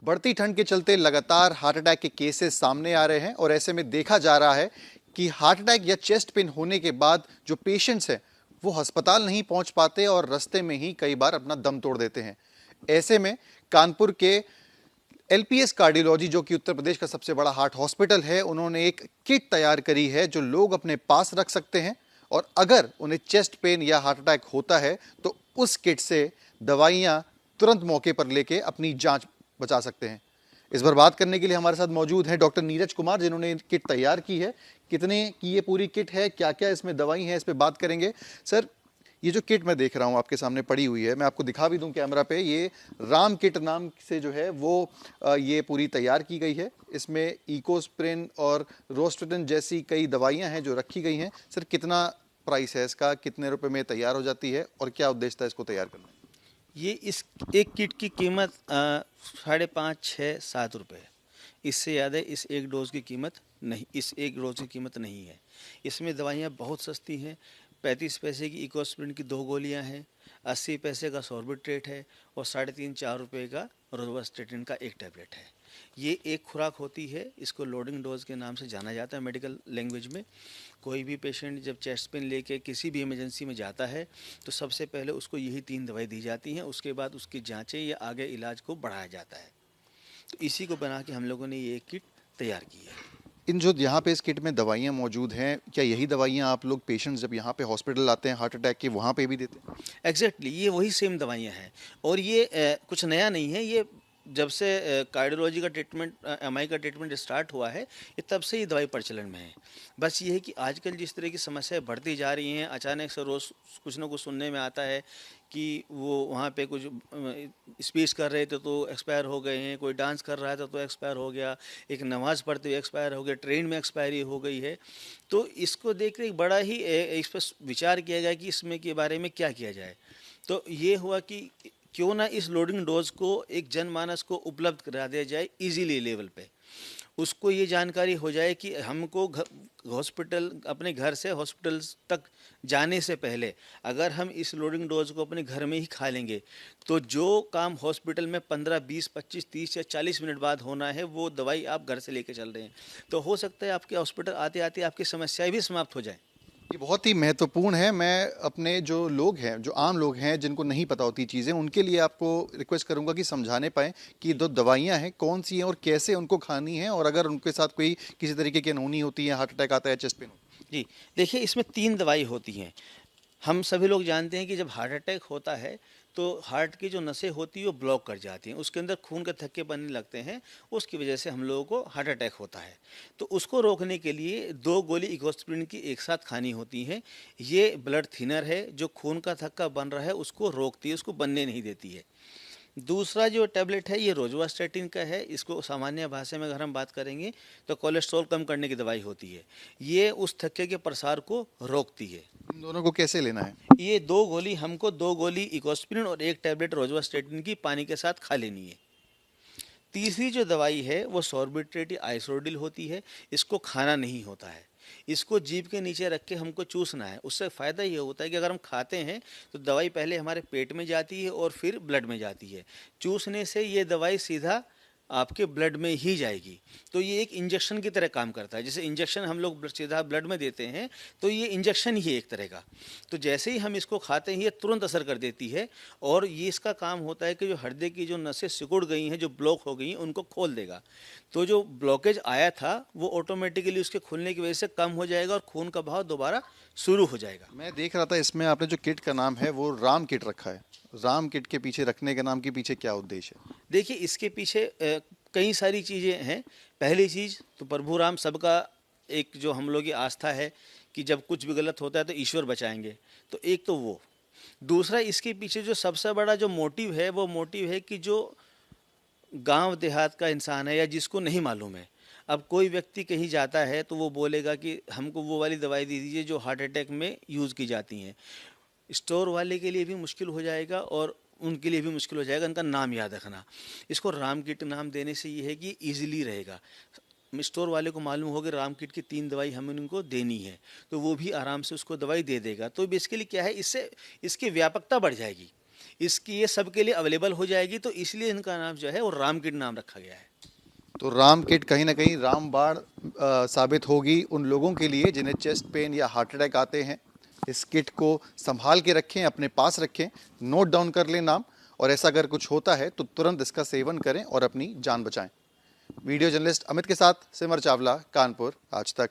बढ़ती ठंड के चलते लगातार हार्ट अटैक के केसेस सामने आ रहे हैं और ऐसे में देखा जा रहा है कि हार्ट अटैक या चेस्ट पेन होने के बाद जो पेशेंट्स हैं वो अस्पताल नहीं पहुंच पाते और रास्ते में ही कई बार अपना दम तोड़ देते हैं। ऐसे में कानपुर के एलपीएस कार्डियोलॉजी, जो कि उत्तर प्रदेश का सबसे बड़ा हार्ट हॉस्पिटल है, उन्होंने एक किट तैयार करी है जो लोग अपने पास रख सकते हैं और अगर उन्हें चेस्ट पेन या हार्ट अटैक होता है तो उस किट से दवाइयां तुरंत मौके पर लेके अपनी जांच बचा सकते हैं। इस पर बात करने के लिए हमारे साथ मौजूद हैं डॉक्टर नीरज कुमार, जिन्होंने किट तैयार की है। कितने की ये पूरी किट है, क्या क्या इसमें दवाई है, इस पर बात करेंगे। सर, ये जो किट मैं देख रहा हूँ आपके सामने पड़ी हुई है, मैं आपको दिखा भी दूं कैमरा पे, ये राम किट नाम से जो है वो ये पूरी तैयार की गई है। इसमें इकोस्प्रिन और रोस्टेटिन जैसी कई दवाइयां हैं जो रखी गई हैं। सर, कितना प्राइस है इसका, कितने रुपए में तैयार हो जाती है और क्या उद्देश्य था इसको तैयार करना? ये इस एक किट की कीमत 5.5, 6, 7 रुपये है। इससे ज़्यादा इस एक डोज की कीमत नहीं, इस एक डोज की कीमत नहीं है। इसमें दवाइयाँ बहुत सस्ती हैं। 35 पैसे की इकोस्प्रिन की 2 गोलियाँ हैं, 80 पैसे का सॉर्बिट्रेट है और 3.5, 4 रुपये का रोवास्टेटिन का एक टैबलेट है। ये एक खुराक होती है, इसको लोडिंग डोज के नाम से जाना जाता है मेडिकल लैंग्वेज में। कोई भी पेशेंट जब चेस्ट पेन लेके किसी भी इमरजेंसी में जाता है तो सबसे पहले उसको यही 3 दवाई दी जाती हैं, उसके बाद उसकी जांचें या आगे इलाज को बढ़ाया जाता है। तो इसी को बना के हम लोगों ने ये किट तैयार की है। इन जो यहाँ पे इस किट में दवाइयाँ मौजूद हैं, क्या यही दवाइयाँ आप लोग पेशेंट्स जब यहाँ पे हॉस्पिटल आते हैं हार्ट अटैक के, वहाँ पे भी देते हैं? एग्जैक्टली ये वही सेम दवाइयाँ हैं और ये कुछ नया नहीं है। ये जब से कार्डियोलॉजी का ट्रीटमेंट, एमआई का ट्रीटमेंट स्टार्ट हुआ है, ये तब से ये दवाई प्रचलन में है। बस ये है कि आजकल जिस तरह की समस्याएं बढ़ती जा रही हैं, अचानक से रोज़ कुछ ना कुछ सुनने में आता है कि वो वहाँ पे कुछ स्पीच कर रहे थे तो एक्सपायर हो गए हैं, कोई डांस कर रहा था तो एक्सपायर हो गया, एक नमाज़ पढ़ते हुए एक्सपायर हो गया, ट्रेन में एक्सपायरी हो गई है। तो इसको देख कर बड़ा ही इस पर विचार किया गया कि इसमें के बारे में क्या किया जाए। तो ये हुआ कि क्यों ना इस लोडिंग डोज को एक जनमानस को उपलब्ध करा दिया जाए इजीली लेवल पे। उसको ये जानकारी हो जाए कि हमको हॉस्पिटल, अपने घर से हॉस्पिटल तक जाने से पहले अगर हम इस लोडिंग डोज को अपने घर में ही खा लेंगे तो जो काम हॉस्पिटल में 15, 20, 25, 30 या 40 मिनट बाद होना है वो दवाई आप घर से लेके चल रहे हैं। तो हो सकता है आपके हॉस्पिटल आते आते आपकी समस्याएं भी समाप्त हो जाए। ये बहुत ही महत्वपूर्ण है। मैं अपने जो लोग हैं, जो आम लोग हैं जिनको नहीं पता होती चीज़ें, उनके लिए आपको रिक्वेस्ट करूंगा कि समझाने पाएँ कि जो दवाइयाँ हैं कौन सी हैं और कैसे उनको खानी है, और अगर उनके साथ कोई किसी तरीके की अनहोनी होती है, हार्ट अटैक आता है, चेस्ट पेन होता जी, देखिए इसमें 3 दवाई होती हैं। हम सभी लोग जानते हैं कि जब हार्ट अटैक होता है तो हार्ट की जो नसें होती हैं वो ब्लॉक कर जाती हैं, उसके अंदर खून के थक्के बनने लगते हैं, उसकी वजह से हम लोगों को हार्ट अटैक होता है। तो उसको रोकने के लिए 2 गोली इकोस्प्रिन की एक साथ खानी होती हैं। ये ब्लड थिनर है, जो खून का थक्का बन रहा है उसको रोकती है, उसको बनने नहीं देती है। दूसरा जो टैबलेट है ये रोजुवास्टेटिन का है। इसको सामान्य भाषा में अगर हम बात करेंगे तो कोलेस्ट्रॉल कम करने की दवाई होती है। ये उस थक्के के प्रसार को रोकती है। है? इन दोनों को कैसे लेना है? ये 2 गोली, हमको 2 गोली इकोस्प्रिन और एक टैबलेट रोजुवास्टेटिन की पानी के साथ खा लेनी है। तीसरी जो दवाई है वो सॉर्बिट्रेट आइसोडिल होती है। इसको खाना नहीं होता है, इसको जीभ के नीचे रख के हमको चूसना है। उससे फ़ायदा ये होता है कि अगर हम खाते हैं तो दवाई पहले हमारे पेट में जाती है और फिर ब्लड में जाती है। चूसने से ये दवाई सीधा आपके ब्लड में ही जाएगी। तो ये एक इंजेक्शन की तरह काम करता है। जैसे इंजेक्शन हम लोग सीधा ब्लड में देते हैं तो ये इंजेक्शन ही है एक तरह का। तो जैसे ही हम इसको खाते हैं ये तुरंत असर कर देती है और ये इसका काम होता है कि जो हृदय की जो नसें सिकुड़ गई हैं, जो ब्लॉक हो गई हैं, उनको खोल देगा। तो जो ब्लॉकेज आया था वो ऑटोमेटिकली उसके खुलने की वजह से कम हो जाएगा और खून का बहाव दोबारा शुरू हो जाएगा। मैं देख रहा था इसमें आपने जो किट का नाम है वो राम किट रखा है। राम किट के पीछे रखने के नाम के पीछे क्या उद्देश्य है? देखिए इसके पीछे कई सारी चीज़ें हैं। पहली चीज़ तो प्रभु राम सबका एक जो हम लोग की आस्था है कि जब कुछ भी गलत होता है तो ईश्वर बचाएंगे। तो एक तो वो। दूसरा, इसके पीछे जो सबसे बड़ा जो मोटिव है वो मोटिव है कि जो गांव देहात का इंसान है या जिसको नहीं मालूम है, अब कोई व्यक्ति कहीं जाता है तो वो बोलेगा कि हमको वो वाली दवाई दे दीजिए जो हार्ट अटैक में यूज़ की जाती हैं। स्टोर वाले के लिए भी मुश्किल हो जाएगा और उनके लिए भी मुश्किल हो जाएगा इनका नाम याद रखना। इसको राम किट नाम देने से ये है कि ईजिली रहेगा। स्टोर वाले को मालूम होगा राम किट की 3 दवाई हमें उनको देनी है तो वो भी आराम से उसको दवाई दे देगा। तो बेसिकली क्या है, इससे इसकी व्यापकता बढ़ जाएगी। इसकी ये सबके लिए अवेलेबल हो जाएगी, तो इसलिए इनका नाम जो है वो राम किट नाम रखा गया है। तो राम किट कहीं ना कहीं रामबाण साबित होगी उन लोगों के लिए जिन्हें चेस्ट पेन या हार्ट अटैक आते हैं। इस किट को संभाल के रखें, अपने पास रखें, नोट डाउन कर लें नाम, और ऐसा अगर कुछ होता है तो तुरंत इसका सेवन करें और अपनी जान बचाएं। वीडियो जर्नलिस्ट अमित के साथ सिमर चावला, कानपुर, आज तक।